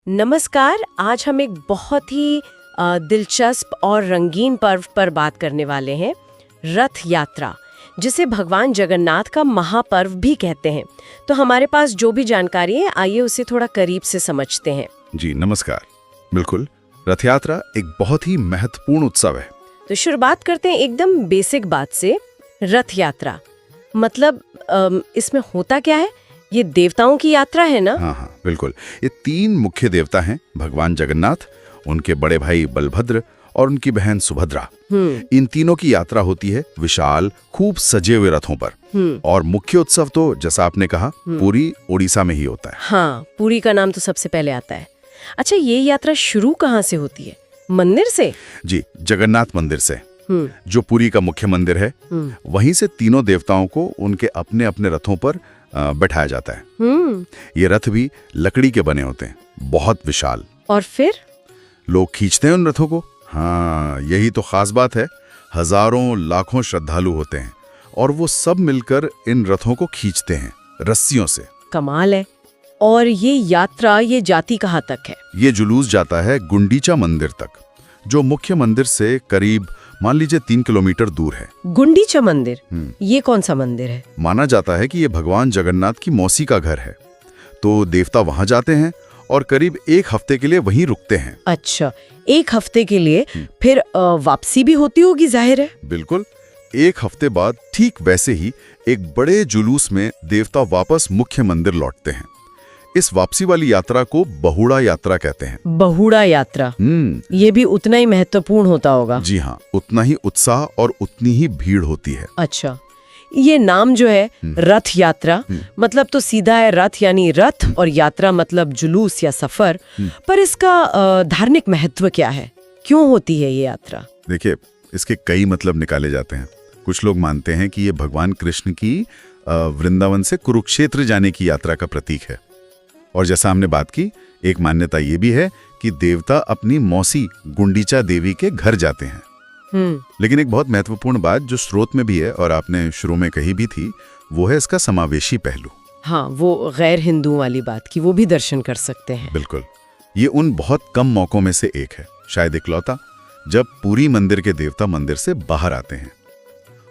नमस्कार। आज हम एक बहुत ही दिलचस्प और रंगीन पर्व पर बात करने वाले हैं, रथ यात्रा, जिसे भगवान जगन्नाथ का महापर्व भी कहते हैं। तो हमारे पास जो भी जानकारी है, आइए उसे थोड़ा करीब से समझते हैं। जी नमस्कार। बिल्कुल, रथ यात्रा एक बहुत ही महत्वपूर्ण उत्सव है। तो शुरुआत करते हैं एकदम बेसिक बात से। रथ यात्रा मतलब इसमें होता क्या है? ये देवताओं की यात्रा है ना? हाँ, बिल्कुल। ये 3 मुख्य देवता हैं, भगवान जगन्नाथ, उनके बड़े भाई बलभद्र और उनकी बहन सुभद्रा। इन तीनों की यात्रा होती है विशाल, खूब सजे हुए रथों पर। और मुख्य उत्सव तो जैसा आपने कहा, पूरी उड़ीसा में ही होता है। हाँ, पुरी का नाम तो सबसे पहले आता है। अच्छा, ये यात्रा शुरू कहाँ से होती है? मंदिर से? जी, जगन्नाथ मंदिर से, जो पुरी का मुख्य मंदिर है। वहीं से तीनों देवताओं को उनके अपने अपने रथों पर बैठाया जाता है। ये रथ भी लकड़ी के बने होते हैं, बहुत विशाल। और फिर लोग खींचते हैं उन रथों को। हाँ, यही तो खास बात है। हजारों लाखों श्रद्धालु होते हैं और वो सब मिलकर इन रथों को खींचते हैं रस्सियों से। कमाल है। और ये यात्रा ये जाती कहाँ तक है? ये जुलूस जाता है गुंडीचा मंदिर तक, जो मुख्य मंदिर से करीब मान लीजिए 3 किलोमीटर दूर है। गुंडीचा मंदिर? ये कौन सा मंदिर है? माना जाता है कि ये भगवान जगन्नाथ की मौसी का घर है। तो देवता वहां जाते हैं और करीब 1 हफ्ते के लिए वहीं रुकते हैं। अच्छा, 1 हफ्ते के लिए? फिर वापसी भी होती होगी, जाहिर है। बिल्कुल। 1 हफ्ते बाद ठीक वैसे ही एक बड़े जुलूस में देवता वापस मुख्य मंदिर लौटते हैं। इस वापसी वाली यात्रा को बहुड़ा यात्रा कहते हैं। बहुड़ा यात्रा? ये भी उतना ही महत्वपूर्ण होता होगा। जी हाँ, उतना ही उत्साह और उतनी ही भीड़ होती है। अच्छा, ये नाम जो है रथ यात्रा, मतलब तो सीधा है रथ यानी रथ, और यात्रा मतलब जुलूस या सफर। पर इसका धार्मिक महत्व क्या है? क्यों होती है ये यात्रा? देखिए, इसके कई मतलब निकाले जाते हैं। कुछ लोग मानते हैं कि ये भगवान कृष्ण की वृंदावन से कुरुक्षेत्र जाने की यात्रा का प्रतीक है। और जैसा हमने बात की, एक मान्यता ये भी है कि देवता अपनी मौसी गुंडीचा देवी के घर जाते हैं। लेकिन एक बहुत महत्वपूर्ण बात जो स्रोत में भी है और आपने शुरू में कही भी थी, वो है इसका समावेशी पहलू। हाँ, वो गैर हिंदुओं वाली बात की, वो भी दर्शन कर सकते हैं। बिल्कुल। ये उन बहुत कम मौकों में से एक है, शायद इकलौता, जब पूरी मंदिर के देवता मंदिर से बाहर आते हैं।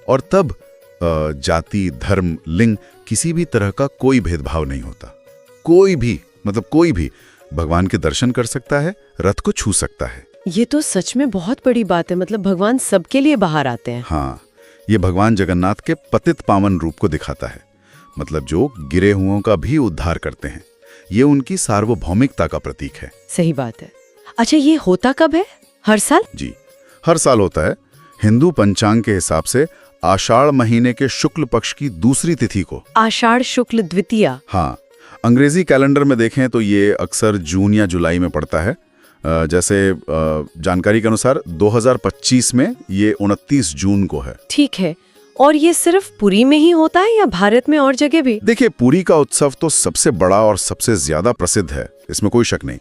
और तब जाति, धर्म, लिंग, किसी भी तरह का कोई भेदभाव नहीं होता। कोई भी भगवान के दर्शन कर सकता है, रथ को छू सकता है। ये तो सच में बहुत बड़ी बात है। मतलब भगवान सबके लिए बाहर आते हैं। हाँ, ये भगवान जगन्नाथ के पतित पावन रूप को दिखाता है। मतलब जो गिरे हुओं का भी उद्धार करते हैं। ये उनकी सार्वभौमिकता का प्रतीक है। सही बात है। अच्छा, ये होता कब है? हर साल? जी, हर साल होता है। हिंदू पंचांग के हिसाब से आषाढ़ महीने के शुक्ल पक्ष की दूसरी तिथि को। आषाढ़ शुक्ल द्वितीया? हाँ। अंग्रेजी कैलेंडर में देखें तो ये अक्सर जून या जुलाई में पड़ता है। जैसे जानकारी के अनुसार 2025 में ये 29 जून को है। ठीक है। और ये सिर्फ पुरी में ही होता है या भारत में और जगह भी? देखिए, पुरी का उत्सव तो सबसे बड़ा और सबसे ज्यादा प्रसिद्ध है, इसमें कोई शक नहीं।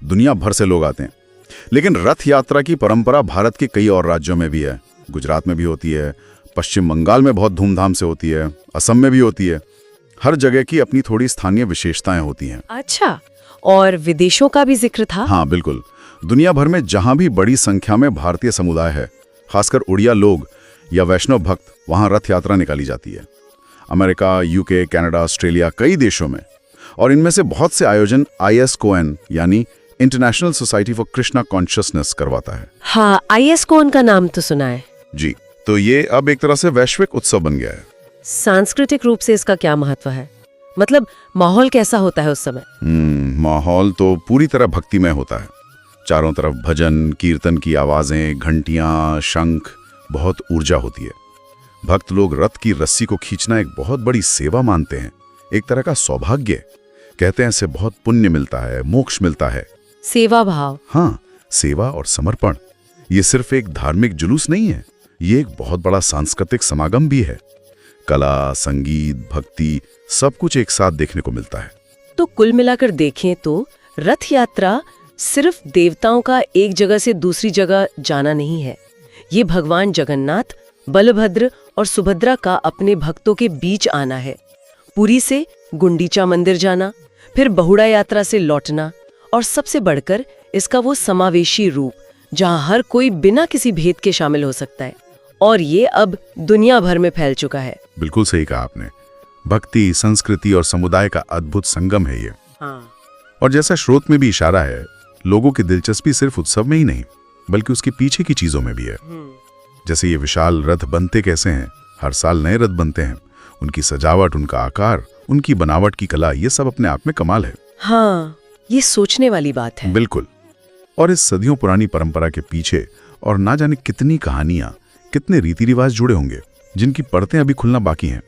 दुनिया भर से लोग आते हैं। लेकिन रथ यात्रा की परंपरा भारत के कई और राज्यों में भी है। गुजरात में भी होती है, पश्चिम बंगाल में बहुत धूमधाम से होती है, असम में भी होती है। हर जगह की अपनी थोड़ी स्थानीय विशेषताएं होती हैं। अच्छा, और विदेशों का भी जिक्र था? हाँ, बिल्कुल। दुनिया भर में जहां भी बड़ी संख्या में भारतीय समुदाय है, खासकर उड़िया लोग या वैष्णव भक्त, वहां रथ यात्रा निकाली जाती है। अमेरिका, यूके, कनाडा, ऑस्ट्रेलिया, कई देशों में। और इनमें से बहुत से आयोजन ISKCON यानी international society for Krishna consciousness करवाता है। हाँ, ISKCON का नाम तो सुना है। जी, तो ये अब एक तरह से वैश्विक उत्सव बन गया है। सांस्कृतिक रूप से इसका क्या महत्व है? मतलब माहौल कैसा होता है उस समय? माहौल तो पूरी तरह भक्तिमय होता है। चारों तरफ भजन कीर्तन की आवाजें, घंटियां, शंख, बहुत ऊर्जा होती है। भक्त लोग रथ की रस्सी को खींचना एक बहुत बड़ी सेवा मानते हैं, एक तरह का सौभाग्य। कहते हैं इससे बहुत पुण्य मिलता है, मोक्ष मिलता है। सेवा भाव? हाँ, सेवा और समर्पण। ये सिर्फ एक धार्मिक जुलूस नहीं है, ये एक बहुत बड़ा सांस्कृतिक समागम भी है। कला, संगीत, भक्ति, सब कुछ एक साथ देखने को मिलता है। तो कुल मिलाकर देखें तो रथ यात्रा सिर्फ देवताओं का एक जगह से दूसरी जगह जाना नहीं है। ये भगवान जगन्नाथ, बलभद्र और सुभद्रा का अपने भक्तों के बीच आना है। पुरी से गुंडीचा मंदिर जाना, फिर बहुड़ा यात्रा से लौटना और सबसे बढ़कर इसका वो समावेशी रूप जहां हर कोई बिना किसी भेद के शामिल हो सकता है, और ये अब दुनिया भर में फैल चुका है। बिल्कुल सही कहा आपने। भक्ति, संस्कृति और समुदाय का अद्भुत संगम है ये। हाँ। और जैसा स्रोत में भी इशारा है, लोगों की दिलचस्पी सिर्फ उत्सव में ही नहीं बल्कि उसके पीछे की चीजों में भी है। जैसे ये विशाल रथ बनते कैसे हैं, हर साल नए रथ बनते हैं, उनकी सजावट, उनका आकार, उनकी बनावट की कला, ये सब अपने आप में कमाल है। हाँ, ये सोचने वाली बात है। बिल्कुल। और इस सदियों पुरानी परंपरा के पीछे और ना जाने कितनी कहानियां, कितने रीति रिवाज जुड़े होंगे जिनकी परतें अभी खुलना बाकी हैं।